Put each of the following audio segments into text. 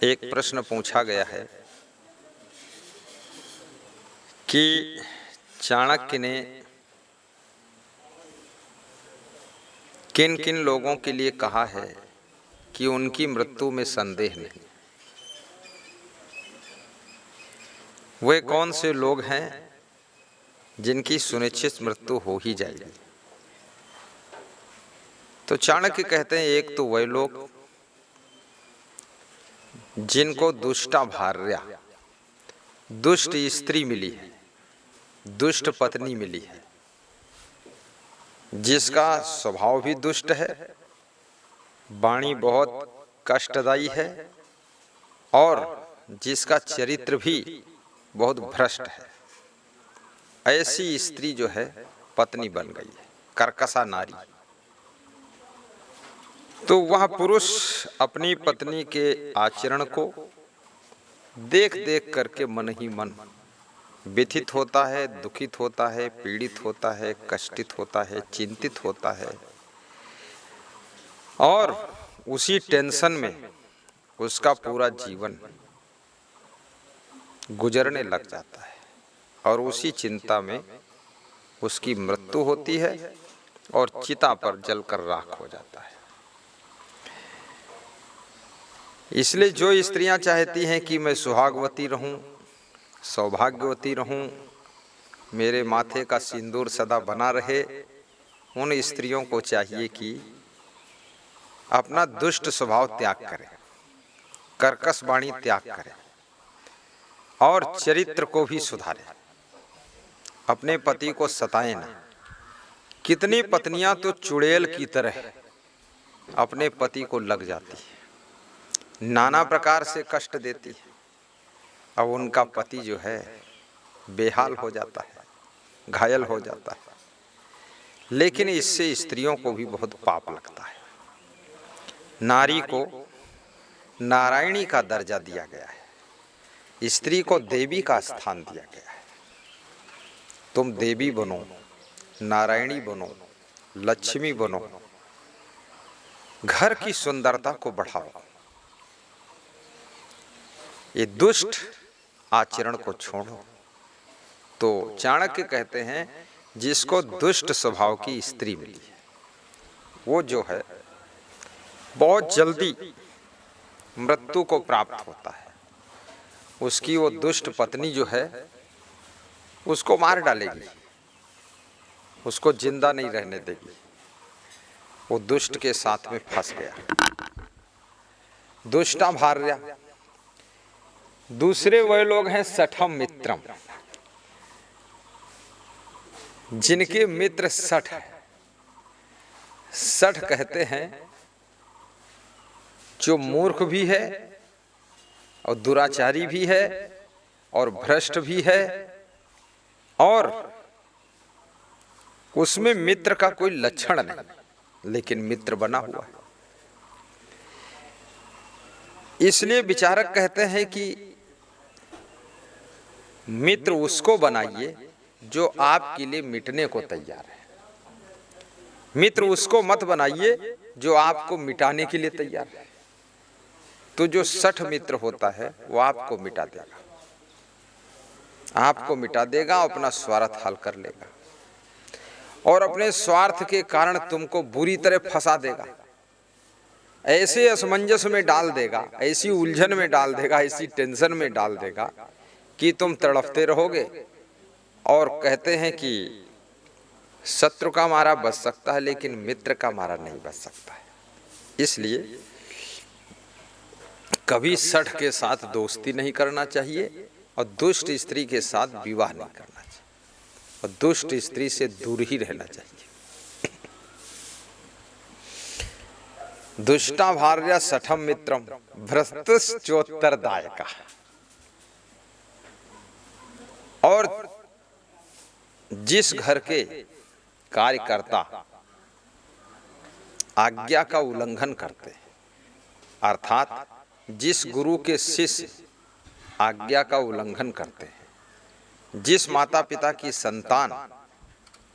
एक प्रश्न पूछा गया है कि चाणक्य ने किन किन लोगों के लिए कहा है कि उनकी मृत्यु में संदेह नहीं। वे कौन से लोग हैं जिनकी सुनिश्चित मृत्यु हो ही जाएगी। तो चाणक्य कहते हैं एक तो वे लोग जिनको दुष्टा भार्या, दुष्ट स्त्री मिली है, दुष्ट पत्नी मिली है, जिसका स्वभाव भी दुष्ट है, वाणी बहुत कष्टदायी है और जिसका चरित्र भी बहुत भ्रष्ट है, ऐसी स्त्री जो है पत्नी बन गई है, कर्कशा नारी। तो वह पुरुष अपनी पत्नी के आचरण को देख देख करके मन ही मन व्यथित होता है, दुखित होता है, पीड़ित होता है, कष्टित होता है, चिंतित होता है और उसी टेंशन में उसका पूरा जीवन गुजरने लग जाता है और उसी चिंता में उसकी मृत्यु होती है और चिता पर जलकर राख हो जाता है। इसलिए जो स्त्रियां चाहती हैं कि मैं सुहागवती रहूं, सौभाग्यवती रहूं, मेरे माथे का सिंदूर सदा बना रहे, उन स्त्रियों को चाहिए कि अपना दुष्ट स्वभाव त्याग करें, कर्कश वाणी त्याग करें और चरित्र को भी सुधारें। अपने पति को सताएं ना। कितनी पत्नियां तो चुड़ैल की तरह अपने पति को लग जाती है, नाना प्रकार से कष्ट देती है। अब उनका पति जो है बेहाल हो जाता है, घायल हो जाता है। लेकिन इससे स्त्रियों को भी बहुत पाप लगता है। नारी को नारायणी का दर्जा दिया गया है, स्त्री को देवी का स्थान दिया गया है। तुम देवी बनो, नारायणी बनो, लक्ष्मी बनो, घर की सुंदरता को बढ़ाओ, ये दुष्ट आचरण को छोड़ो। तो चाणक्य कहते हैं जिसको दुष्ट स्वभाव की स्त्री मिली है, वो जो है बहुत जल्दी मृत्यु को प्राप्त होता है। उसकी वो दुष्ट पत्नी जो है उसको मार डालेगी, उसको जिंदा नहीं रहने देगी। वो दुष्ट के साथ में फंस गया। दुष्टा भार्या। दूसरे वह लोग हैं सठम मित्रम, जिनके मित्र सठ है। सठ कहते हैं जो मूर्ख भी है और दुराचारी भी है और भ्रष्ट भी है और उसमें मित्र का कोई लक्षण नहीं, लेकिन मित्र बना हुआ है। इसलिए विचारक कहते हैं कि मित्र उसको बनाइए जो आपके लिए मिटने को तैयार है। मित्र उसको मत बनाइए जो आपको मिटाने के लिए तैयार है। तो जो सठ मित्र होता है वो आपको मिटा देगा, आपको मिटा देगा, अपना स्वार्थ हल कर लेगा और अपने स्वार्थ के कारण तुमको बुरी तरह फंसा देगा, ऐसे असमंजस में डाल देगा, ऐसी उलझन में डाल देगा, ऐसी टेंशन में डाल देगा कि तुम तड़पते रहोगे। और कहते हैं कि शत्रु का मारा बच सकता है लेकिन मित्र का मारा नहीं बच सकता है। इसलिए कभी सठ के साथ दोस्ती नहीं करना चाहिए और दुष्ट स्त्री के साथ विवाह नहीं करना चाहिए और दुष्ट स्त्री से दूर ही रहना चाहिए। दुष्टा भार्या सठम मित्रम भ्रष्टश्चोत्तरदायका। और जिस घर के कार्यकर्ता आज्ञा का उल्लंघन करते हैं, अर्थात जिस गुरु के शिष्य आज्ञा का उल्लंघन करते हैं, जिस माता पिता की संतान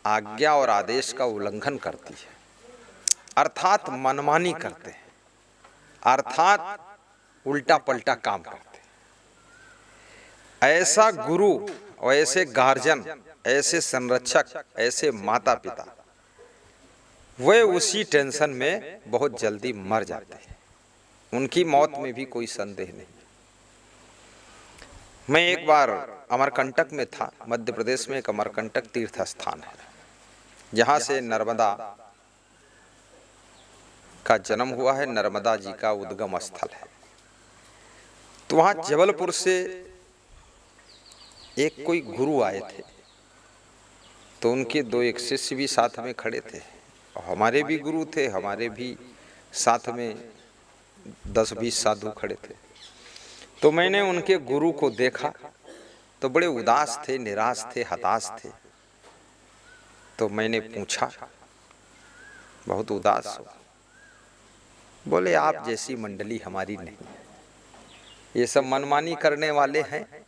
आज्ञा और आदेश का उल्लंघन करती है, अर्थात मनमानी करते हैं, अर्थात उल्टा पलटा काम करते। ऐसा गुरु और ऐसे गार्जियन, ऐसे संरक्षक, ऐसे माता पिता, वे उसी टेंशन में बहुत जल्दी मर जाते हैं। उनकी मौत में भी कोई संदेह नहीं। मैं एक बार अमरकंटक में था। मध्य प्रदेश में एक अमरकंटक तीर्थ स्थान है, जहाँ से नर्मदा का जन्म हुआ है, नर्मदा जी का उद्गम स्थल है। तो वहाँ जबलपुर से एक कोई गुरु आए थे, तो उनके दो एक शिष्य भी साथ में खड़े थे। हमारे भी गुरु थे, हमारे भी साथ में 10-20 साधु खड़े थे। तो मैंने उनके गुरु को देखा तो बड़े उदास थे, निराश थे, हताश थे। तो मैंने पूछा, बहुत उदास हो? बोले, आप जैसी मंडली हमारी नहीं, ये सब मनमानी करने वाले हैं,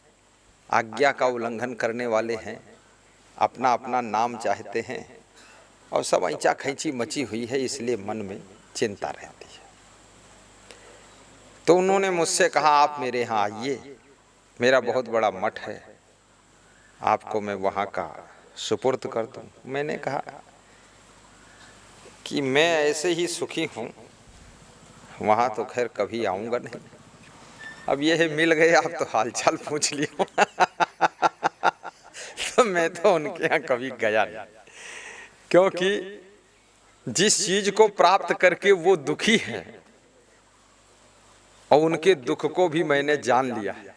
आज्ञा का उल्लंघन करने वाले हैं, अपना अपना नाम चाहते हैं और सब ऐंचा खैंची मची हुई है, इसलिए मन में चिंता रहती है। तो उन्होंने मुझसे कहा, आप मेरे यहाँ आइए, मेरा बहुत बड़ा मठ है, आपको मैं वहाँ का सुपुर्द कर दूँ। मैंने कहा कि मैं ऐसे ही सुखी हूँ, वहाँ तो खैर कभी आऊँगा नहीं। अब ये है, मिल गए आप तो हालचाल पूछ लियो। तो मैं तो उनके यहाँ कभी गया नहीं, क्योंकि जिस चीज को प्राप्त करके वो दुखी है और उनके दुख को भी मैंने जान लिया है,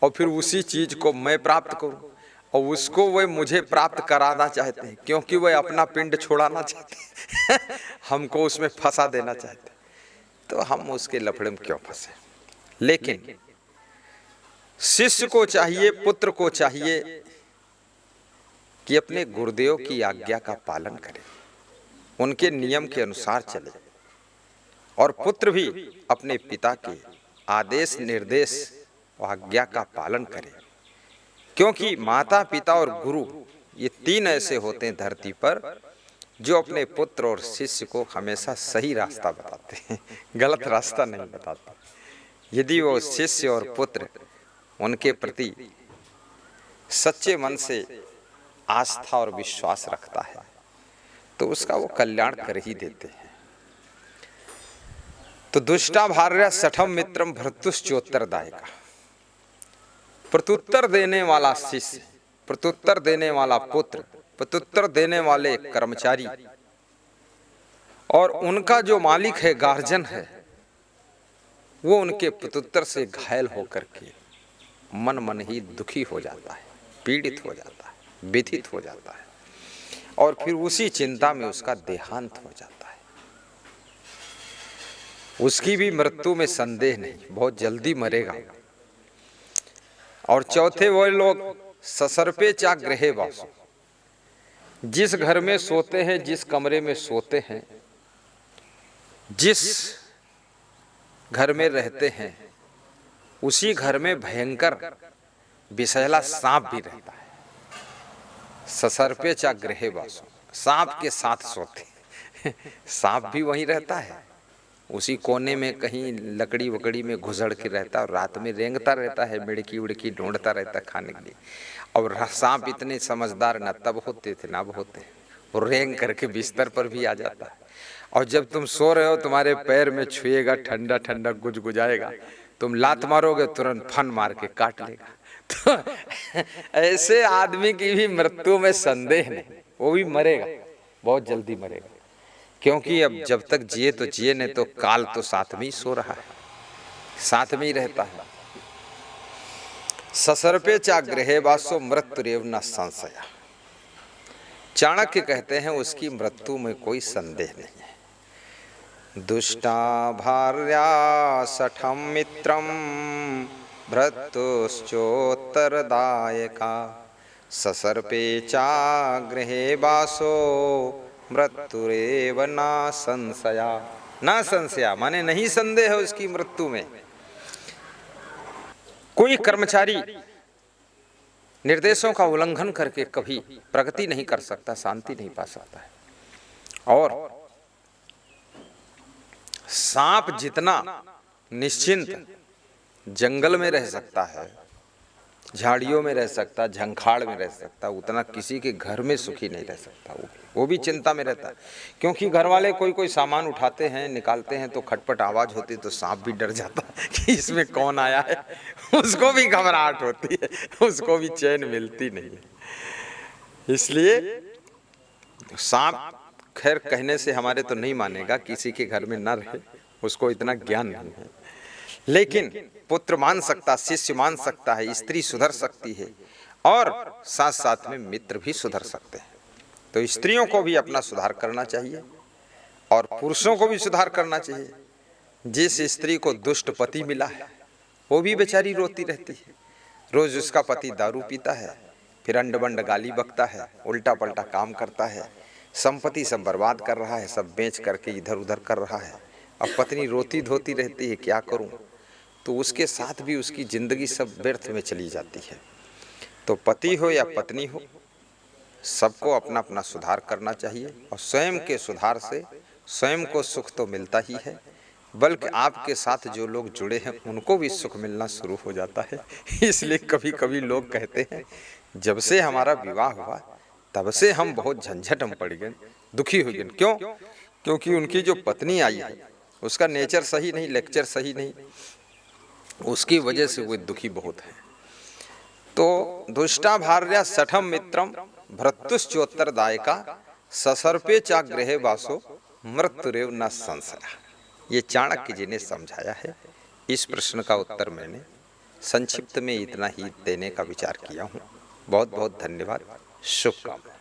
और फिर उसी चीज को मैं प्राप्त करूं और उसको वे मुझे प्राप्त कराना चाहते हैं, क्योंकि वे अपना पिंड छोड़ाना चाहते हैं। हमको उसमें फंसा देना चाहते हैं, तो हम उसके लफड़े में क्यों फंसे। लेकिन शिष्य को चाहिए, पुत्र को चाहिए कि अपने गुरुदेव की आज्ञा का पालन करे, उनके नियम के अनुसार चले, और पुत्र भी अपने पिता के आदेश निर्देश और आज्ञा का पालन करे। क्योंकि माता पिता और गुरु ये तीन ऐसे होते हैं धरती पर जो अपने पुत्र और शिष्य को हमेशा सही रास्ता बताते हैं, गलत रास्ता नहीं बताते। यदि वो शिष्य और पुत्र उनके प्रति सच्चे मन से आस्था और विश्वास रखता है तो उसका वो कल्याण कर ही देते हैं। तो दुष्टा भार्या सठम मित्रम भर्तुश्चोत्तरदायिका, प्रत्युत्तर देने वाला शिष्य, प्रत्युत्तर देने वाला पुत्र, प्रत्युत्तर देने वाले कर्मचारी, और उनका जो मालिक है, गार्जियन है, वो उनके प्रत्युत्तर से घायल होकर के मन मन ही दुखी हो जाता है, पीड़ित हो जाता है, व्यथित हो जाता है, और फिर उसी चिंता में उसका देहांत हो जाता है। उसकी भी मृत्यु में संदेह नहीं, बहुत जल्दी मरेगा। और चौथे वो लोग ससर्पे चा गृहे वासो, जिस घर में सोते हैं, जिस कमरे में सोते हैं, जिस घर में रहते हैं, उसी घर में भयंकर विषैला सांप भी रहता है। ससर्पे चा गृहे वासो, सांप के साथ सोते। सांप भी वहीं रहता है, उसी कोने में कहीं लकड़ी वकड़ी में घुसड़ के रहता है, और रात में रेंगता रहता है, मिड़की उड़की ढूंढता रहता है खाने के लिए। और सांप इतने समझदार न तब होते थे ना अब होते, वो रेंग करके बिस्तर पर भी आ जाता है, और जब तुम सो रहे हो तुम्हारे पैर में छुएगा, ठंडा ठंडा गुजगुजाएगा, तुम लात मारोगे तुरंत फन मार के काट लेगा। तो ऐसे आदमी की भी मृत्यु में संदेह नहीं, वो भी मरेगा, बहुत जल्दी मरेगा। क्योंकि अब जब तक जिए तो जिए, नहीं तो काल तो साथ में ही सो रहा है, साथ में ही रहता है। ससर्पे चा गृहे वासो मृत्युरेव न संशया, चाणक्य कहते हैं उसकी मृत्यु में कोई संदेह नहीं है। दुष्टा भार्या सठम मित्रम भर्तुश्चोत्तरदायिका, ससर्पे चा गृहे वासो मृत्युरेव ना संशया। ना संशया माने नहीं संदेह है उसकी मृत्यु में। कोई कर्मचारी निर्देशों का उल्लंघन करके कभी प्रगति नहीं कर सकता, शांति नहीं पा सकता है। और सांप जितना निश्चिंत जंगल में रह सकता है, झाड़ियों में रह सकता, झंखाड़ में रह सकता, उतना किसी के घर में सुखी नहीं रह सकता। वो भी चिंता में रहता है, क्योंकि घर वाले कोई सामान उठाते हैं, निकालते हैं तो खटपट आवाज होती है, तो सांप भी डर जाता है कि इसमें कौन आया है, उसको भी घबराहट होती है, उसको भी चैन मिलती नहीं है। इसलिए सांप खैर कहने से हमारे तो नहीं मानेगा, किसी के घर में न रहे, उसको इतना ज्ञान नहीं है, लेकिन पुत्र मान सकता, शिष्य मान सकता है, स्त्री सुधर सकती है, और साथ साथ में मित्र भी सुधर सकते हैं। तो स्त्रियों को भी अपना सुधार करना चाहिए और पुरुषों को भी सुधार करना चाहिए। जिस स्त्री को दुष्ट पति मिला है, वो भी बेचारी रोती रहती है, रोज उसका पति दारू पीता है, फिर अंड बंड गाली बकता है, उल्टा पल्टा काम करता है, संपत्ति सब बर्बाद कर रहा है, सब बेच करके इधर उधर कर रहा है। अब पत्नी रोती धोती रहती है, क्या करूं, तो उसके साथ भी उसकी जिंदगी सब व्यर्थ में चली जाती है। तो पति हो या पत्नी हो, सबको अपना अपना सुधार करना चाहिए, और स्वयं के सुधार से स्वयं को सुख तो मिलता ही है, बल्कि आपके साथ जो लोग जुड़े हैं उनको भी सुख मिलना शुरू हो जाता है। इसलिए कभी कभी लोग कहते हैं, जब से हमारा विवाह हुआ तब से हम बहुत झंझट में पड़ गए, दुखी हो गए। क्यों? क्योंकि उनकी जो पत्नी आई है उसका नेचर सही नहीं, लेक्चर सही नहीं, उसकी वजह से वो दुखी बहुत है। तो दुष्टा भार्या सठम मित्रम भ्रतुश्चोत्तरदायिका ससर्पे चाग्रहे वासो मृत्युरेव न संशय। ये चाणक्य जी ने समझाया है। इस प्रश्न का उत्तर मैंने संक्षिप्त में इतना ही देने का विचार किया हूँ। बहुत बहुत धन्यवाद। शुभकामनाएं।